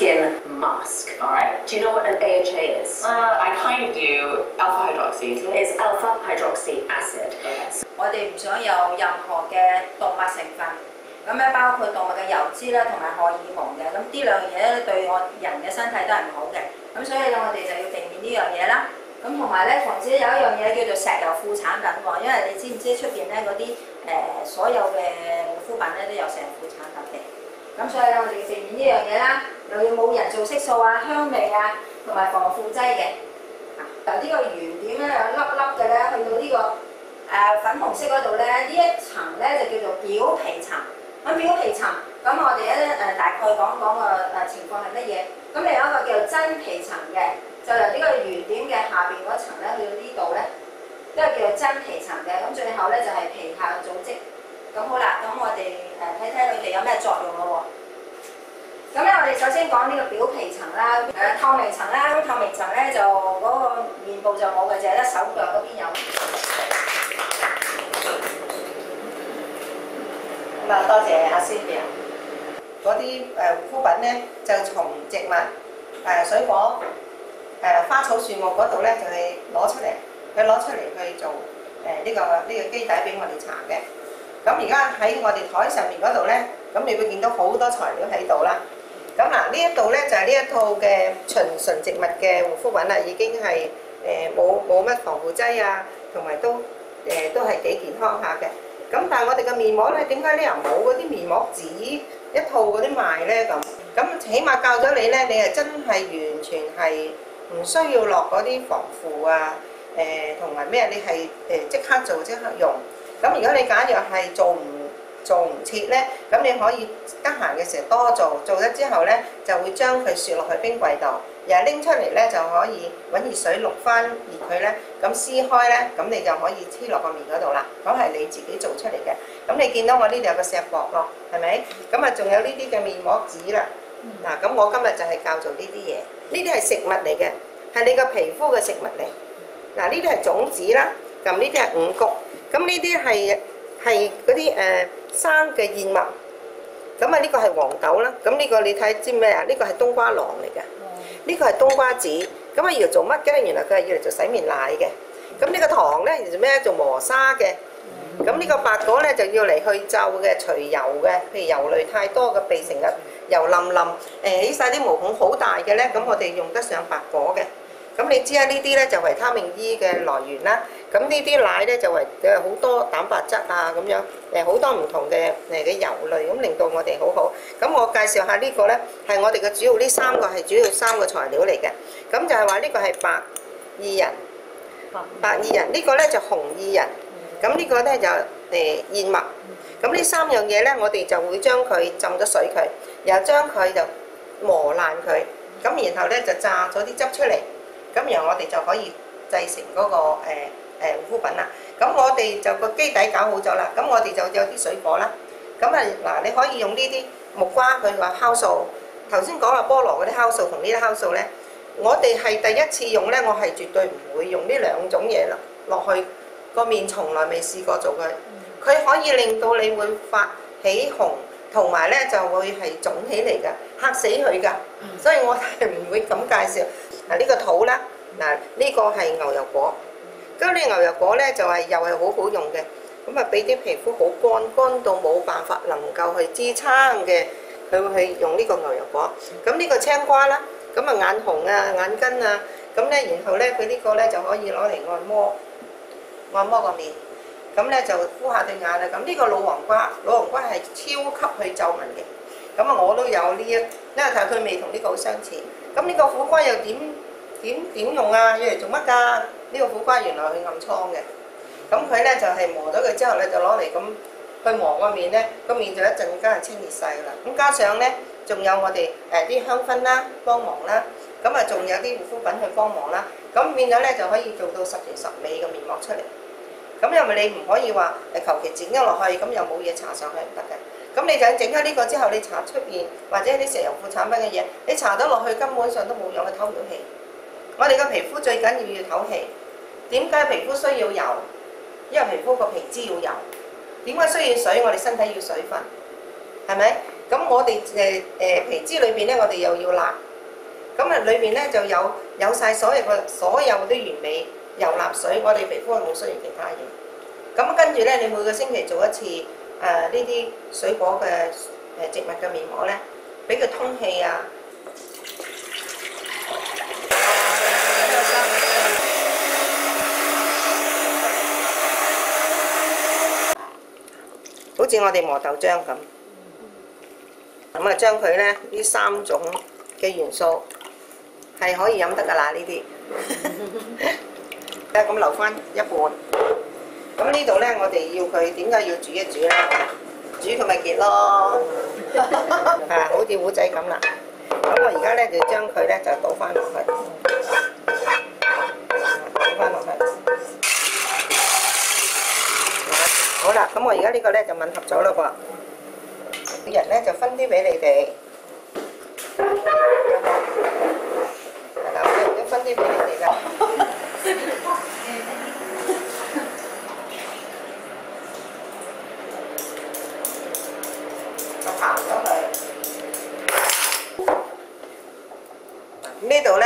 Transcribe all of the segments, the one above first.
skin mask. All right. Do you know what an AHA is? I kind of do. Alpha hydroxy. It's alpha hydroxy acid. Okay. 我哋唔想有任何嘅動物成分，咁咧包括動物嘅油脂啦，同埋荷爾蒙嘅，咁呢兩樣嘢咧對我人嘅身體都係唔好嘅，咁所以咧我哋就要避免呢樣嘢啦。咁同埋咧，同時有一樣嘢叫做石油副產品喎，因為你知唔知出邊咧嗰啲所有嘅護膚品咧都有石油副產品嘅，咁所以咧我哋要避免呢樣嘢啦，又要冇人造色素啊、香味啊，同埋防腐劑嘅。由呢個圓點咧有粒粒嘅咧，去到呢個粉紅色嗰度咧，呢一層咧就叫做表皮層。咁表皮層，咁我哋咧大概講講個情況係乜嘢？咁另有一個叫做真皮層嘅，就由呢個圓點嘅下邊嗰層咧去到呢度咧，呢個叫做真皮層嘅。咁最後咧就係皮下嘅組織。咁好啦，咁我哋睇睇佢哋有咩作用咯喎。咁咧，我哋首先講呢個表皮層啦，透明層啦。咁透明層咧就嗰個面部就冇嘅，就係得手腳嗰邊有。咁啊，多謝阿 Sylvia。嗰啲護膚品咧，就從植物、水果、花草樹木嗰度咧，就係攞出嚟，佢攞出嚟去做呢個基底俾我哋搽嘅。咁而家喺我哋台上面嗰度咧，咁你會見到好多材料喺度啦。咁嗱，呢一度咧就係呢一套嘅純植物嘅護膚品啦，已經係冇乜防腐劑啊，同埋都係幾健康下嘅。咁但係我哋嘅面膜咧，點解呢又冇嗰啲面膜紙一套嗰啲賣咧咁起碼教咗你咧，你係真係完全係唔需要落嗰啲防腐啊，同埋咩？你係即刻做即刻用。咁如果你假若係做唔切咧，咁你可以得閒嘅時候多做，做咗之後咧就會將佢雪落去冰櫃度，然後拎出嚟咧就可以揾熱水淥翻熱佢咧，咁撕開咧，咁你就可以黐落個面嗰度啦。咁係你自己做出嚟嘅。咁你見到我呢度有個錫箔咯，係咪？咁啊仲有呢啲嘅面膜紙啦。嗱，咁我今日就係教做呢啲嘢，呢啲係食物嚟嘅，係你個皮膚嘅食物嚟。嗱，呢啲係種子啦，咁呢啲係五穀，咁呢啲係嗰啲生嘅燕麥。咁啊呢個係黃豆啦，咁呢個你睇知咩啊？呢個係冬瓜囊嚟嘅，呢個係冬瓜子。咁啊要做乜嘅咧？原來佢係要嚟做洗面奶嘅。咁呢個糖咧做咩？做磨砂嘅。咁呢個白果咧就要嚟去皺嘅、除油嘅，譬如油類太多嘅鼻成日油淋淋，起晒啲毛孔好大嘅咧，咁我哋用得上白果嘅。咁你知啊，呢啲咧就維他命 E 嘅來源啦。咁呢啲奶咧就好多蛋白質啊，咁樣好多唔同嘅油類，咁令到我哋好好。咁我介紹下呢個咧，係我哋嘅主要呢三個係主要三個材料嚟嘅。咁就係話呢個係白薏仁，白薏仁呢個咧就紅薏仁，咁呢個咧就燕麥。咁呢三樣嘢咧，我哋就會將佢浸咗水佢，然後將佢就磨爛佢，咁然後咧就榨咗啲汁出嚟，咁然後我哋就可以製成嗰個護膚品啦。咁我哋就個基底搞好咗啦，咁我哋就有啲水果啦。咁啊嗱，你可以用呢啲木瓜，佢話酵素。頭先講話菠蘿嗰啲酵素同呢啲酵素咧，我哋係第一次用咧，我係絕對唔會用呢兩種嘢落去個面，從來未試過做佢。佢可以令到你會發起紅，同埋咧就會係腫起嚟㗎，嚇死佢㗎。所以我係唔會咁介紹。嗱呢個土啦，嗱呢個係牛油果。咁呢牛油果咧就係又係好好用嘅，咁啊俾啲皮膚好乾到冇辦法能夠去支撐嘅，佢會去用呢個牛油果。咁呢個青瓜啦，咁啊眼紅啊眼根啊，咁咧然後咧佢呢個咧就可以攞嚟按摩個面，咁咧就敷下對眼啦。咁呢個老黃瓜係超級去皺紋嘅，咁啊我都有呢一，因為睇佢味同呢個好相似。咁呢個苦瓜又點用啊？要嚟做乜㗎？呢個苦瓜原來去暗瘡嘅，咁佢咧就係磨咗佢之後咧，就攞嚟咁去磨個面咧，個面就一陣間係清熱晒㗎啦。咁加上咧，仲有我哋啲香薰啦、幫忙啦，咁啊仲有啲護膚品去幫忙啦，咁變咗咧就可以做到十全十美嘅面膜出嚟。咁因為你唔可以話求其整咗落去，咁又冇嘢搽上去唔得嘅。咁你就整咗呢個之後，你搽出邊或者啲石油副產品嘅嘢，你搽得落去根本上都冇用，去透唔到氣。我哋個皮膚最緊要透氣。點解皮膚需要油？因為皮膚個皮脂要油。點解需要水？我哋身體要水分，係咪？咁我哋皮脂裏邊咧，我哋又要辣。咁啊，裏邊咧就有晒所有啲原味油蠟水，我哋皮膚係冇需要其他嘢。咁跟住咧，你每個星期做一次呢啲水果嘅植物嘅面膜咧，俾佢通氣啊。好似我哋磨豆漿咁，咁啊將佢咧呢3種嘅元素係可以飲得㗎啦，呢啲。咧咁留翻一半。咁呢度咧，我哋要佢點解要煮一煮咧？煮佢咪結咯，好似糊仔咁啦。咁我而家咧就將佢咧就倒翻落去，倒翻落去。好啦，咁我而家呢個咧就吻合咗啦噃。每人咧就分啲俾你哋，係啦，每人都分啲俾你哋㗎。就行咗佢。呢度咧，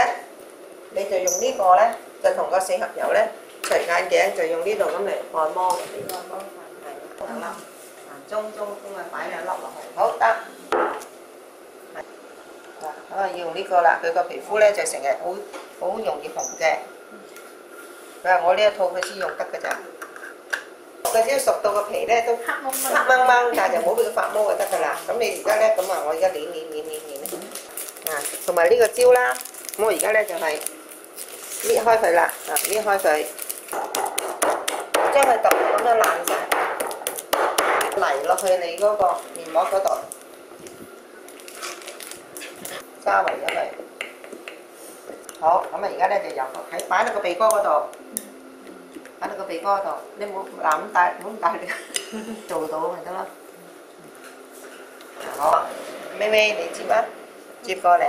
你就用呢個咧，就同個四合油咧，除眼鏡就用呢度咁嚟按摩嘅。2粒，中啊擺2粒落去，好得。咁啊要用呢個啦，佢個皮膚咧就成日好容易紅嘅。佢話我呢一套佢先用得㗎咋。佢只要熟到個皮咧都黑掹掹，但係就唔好俾佢發毛就得㗎啦。咁你而家咧咁啊，我而家捏同埋呢個蕉啦。咁我而家咧就係搣開佢啦，搣開佢，將佢揼咁樣爛晒。嚟落去你嗰個面膜嗰度，揸圍咗佢。好，咁啊而家咧就由喺擺喺個鼻哥嗰度，擺喺個鼻哥嗰度。你冇咁大，唔好咁大力，做到咪得咯。好，咪咪你接啊，接過嚟，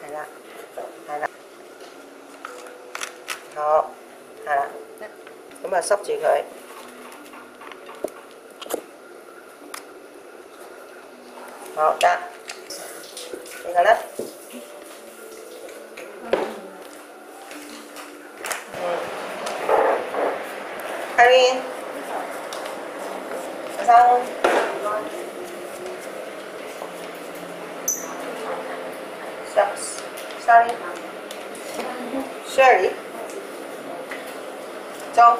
係啦，係啦。好，係啦，咁啊濕住佢。好得，呢個咧，下邊，三，Sorry, Shirley， 中。